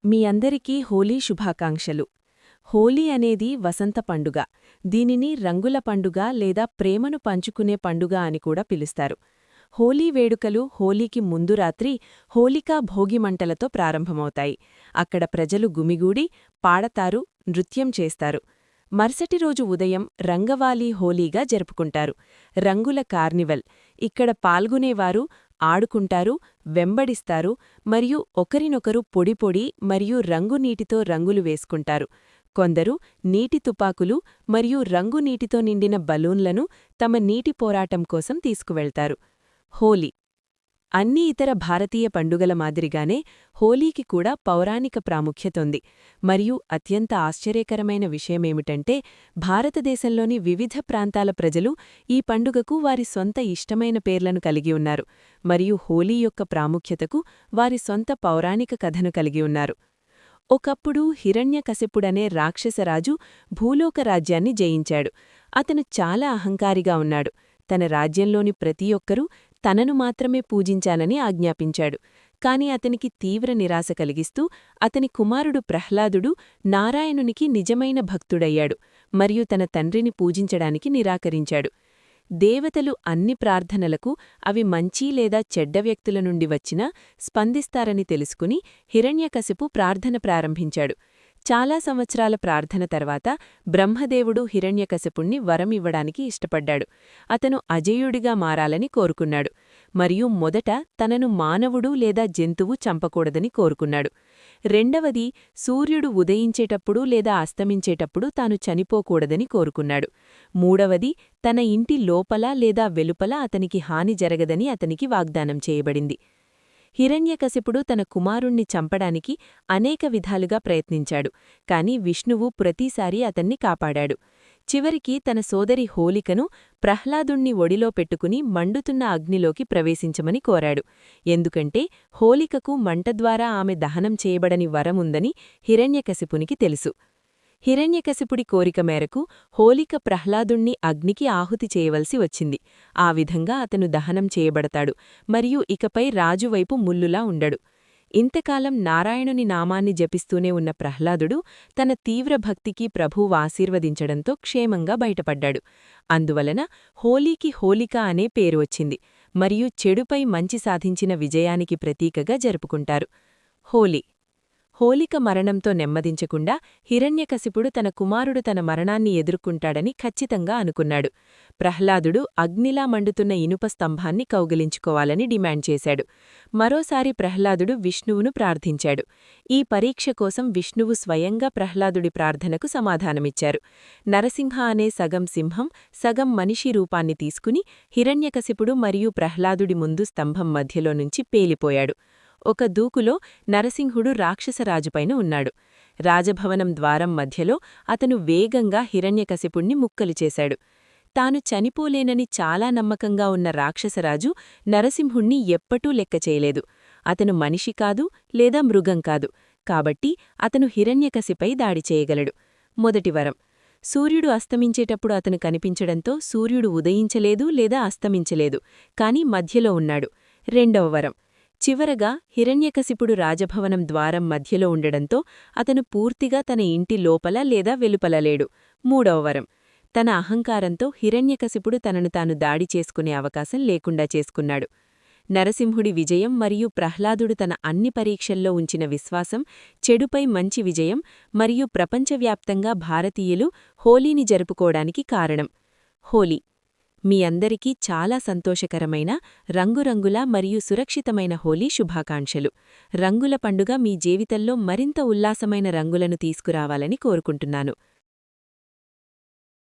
మీ అందరికీ హోలీ శుభాకాంక్షలు. హోలీ అనేది వసంత పండుగ. దీనిని రంగుల పండుగ లేదా ప్రేమను పంచుకునే పండుగ అని కూడా పిలుస్తారు. హోలీ వేడుకలు హోలీకి ముందు రాత్రి హోలికా భోగిమంటలతో ప్రారంభమవుతాయి. అక్కడ ప్రజలు గుమిగూడి పాడతారు, నృత్యం చేస్తారు. మరుసటి రోజు ఉదయం రంగవాలీ హోలీగా జరుపుకుంటారు. రంగుల కార్నివల్. ఇక్కడ పాల్గొనేవారు ఆడుకుంటారు, వెంబడిస్తారు మరియు ఒకరినొకరు పొడిపొడి మరియు రంగునీటితో రంగులు వేసుకుంటారు. కొందరు నీటి తుపాకులు మరియు రంగునీటితో నిండిన బలూన్లను తమ నీటి పోరాటం కోసం తీసుకువెళ్తారు. హోలీ అన్ని ఇతర భారతీయ పండుగల మాదిరిగానే హోలీకి కూడా పౌరాణిక ప్రాముఖ్యతుంది. మరియు అత్యంత ఆశ్చర్యకరమైన విషయమేమిటంటే భారతదేశంలోని వివిధ ప్రాంతాల ప్రజలు ఈ పండుగకు వారి సొంత ఇష్టమైన పేర్లను కలిగి ఉన్నారు మరియు హోలీ యొక్క ప్రాముఖ్యతకు వారి సొంత పౌరాణిక కథను కలిగి ఉన్నారు. ఒకప్పుడు హిరణ్యకశిపుడనే రాక్షసరాజు భూలోక రాజ్యాన్ని జయించాడు. అతను చాలా అహంకారిగా ఉన్నాడు. తన రాజ్యంలోని ప్రతి ఒక్కరూ తనను మాత్రమే పూజించాలని ఆజ్ఞాపించాడు. కాని అతనికి తీవ్ర నిరాశ కలిగిస్తూ అతని కుమారుడు ప్రహ్లాదుడు నారాయణునికి నిజమైన భక్తుడయ్యాడు మరియు తన తండ్రిని పూజించడానికి నిరాకరించాడు. దేవతలు అన్ని ప్రార్థనలకు అవి మంచి లేదా చెడ్డ వ్యక్తుల నుండి వచ్చినా స్పందిస్తారని తెలుసుకుని హిరణ్యకశిపు ప్రార్థన ప్రారంభించాడు. చాలా సంవత్సరాల ప్రార్థన తర్వాత బ్రహ్మదేవుడు హిరణ్యకశిపుణ్ణి వరం ఇవ్వడానికి ఇష్టపడ్డాడు. అతను అజేయుడిగా మారాలని కోరుకున్నాడు మరియు మొదట తనను మానవుడు లేదా జంతువు చంపకూడదని కోరుకున్నాడు. రెండవది సూర్యుడు ఉదయించేటప్పుడు లేదా అస్తమించేటప్పుడు తాను చనిపోకూడదని కోరుకున్నాడు. మూడవది తన ఇంటి లోపల లేదా వెలుపల అతనికి హాని జరగదని అతనికి వాగ్దానం చేయబడింది. హిరణ్యకశిపుడు తన కుమారుణ్ణి చంపడానికి అనేక విధాలుగా ప్రయత్నించాడు, కాని విష్ణువు ప్రతిసారీ అతన్ని కాపాడాడు. చివరికి తన సోదరి హోలికను ప్రహ్లాదుణ్ణి ఒడిలో పెట్టుకుని మండుతున్న అగ్నిలోకి ప్రవేశించమని కోరాడు. ఎందుకంటే హోలికకు మంటద్వారా ఆమె దహనం చేయబడని వరముందని హిరణ్యకశిపునికి తెలుసు. హిరణ్యకశిపుడి కోరిక మేరకు హోలిక ప్రహ్లాదుణ్ణి అగ్నికి ఆహుతి చేయవలసి వచ్చింది. ఆ విధంగా అతను దహనం చేయబడతాడు మరియు ఇకపై రాజువైపు ముల్లులా ఉండడు. ఇంతకాలం నారాయణుని నామాన్ని జపిస్తూనే ఉన్న ప్రహ్లాదుడు తన తీవ్ర భక్తికి ప్రభువు ఆశీర్వదించడంతో క్షేమంగా బయటపడ్డాడు. అందువలన హోలీకి హోలిక అనే పేరు వచ్చింది మరియు చెడుపై మంచి సాధించిన విజయానికి ప్రతీకగా జరుపుకుంటారు. హోలిక మరణంతో నెమ్మదించకుండా హిరణ్యకశిపుడు తన కుమారుడు తన మరణాన్ని ఎదుర్కొంటాడని ఖచ్చితంగా అనుకున్నాడు. ప్రహ్లాదుడు అగ్నిలా మండుతున్న ఇనుప స్తంభాన్ని కౌగిలించుకోవాలని డిమాండ్ చేశాడు. మరోసారి ప్రహ్లాదుడు విష్ణువును ప్రార్థించాడు. ఈ పరీక్ష కోసం విష్ణువు స్వయంగా ప్రహ్లాదుడి ప్రార్థనకు సమాధానమిచ్చారు. నరసింహ అనే సగం సింహం, సగం మనిషి రూపాన్ని తీసుకుని హిరణ్యకశిపుడు మరియు ప్రహ్లాదుడి ముందు స్తంభం మధ్యలో నుంచి పేలిపోయాడు. ఒక దూకులో నరసింహుడు రాక్షసరాజుపైన ఉన్నాడు. రాజభవనం ద్వారం మధ్యలో అతను వేగంగా హిరణ్యకశిపుణ్ణి ముక్కలు చేశాడు. తాను చనిపోలేనని చాలా నమ్మకంగా ఉన్న రాక్షసరాజు నరసింహుణ్ణి ఎప్పటూ లెక్కచేయలేదు. అతను మనిషి కాదు లేదా మృగం కాదు, కాబట్టి అతను హిరణ్యకశిపై దాడి చేయగలడు. మొదటి వరం. సూర్యుడు అస్తమించేటప్పుడు అతను కనిపించడంతో సూర్యుడు ఉదయించలేదు లేదా అస్తమించలేదు, కాని మధ్యలో ఉన్నాడు. రెండవ వరం. చివరగా హిరణ్యకశిపుడు రాజభవనం ద్వారం మధ్యలో ఉండడంతో అతను పూర్తిగా తన ఇంటి లోపల లేదా వెలుపల లేడు. మూడవ వరం. తన అహంకారంతో హిరణ్యకశిపుడు తనను తాను దాడి చేసుకునే అవకాశం లేకుండా చేసుకున్నాడు. నరసింహుడి విజయం మరియు ప్రహ్లాదుడు తన అన్ని పరీక్షల్లో ఉంచిన విశ్వాసం చెడుపై మంచి విజయం మరియు ప్రపంచవ్యాప్తంగా భారతీయులు హోలీని జరుపుకోవడానికి కారణం. హోలీ మీ అందరికీ చాలా సంతోషకరమైన, రంగురంగుల మరియు సురక్షితమైన హోలీ శుభాకాంక్షలు. రంగుల పండుగ మీ జీవితంలో మరింత ఉల్లాసమైన రంగులను తీసుకురావాలని కోరుకుంటున్నాను.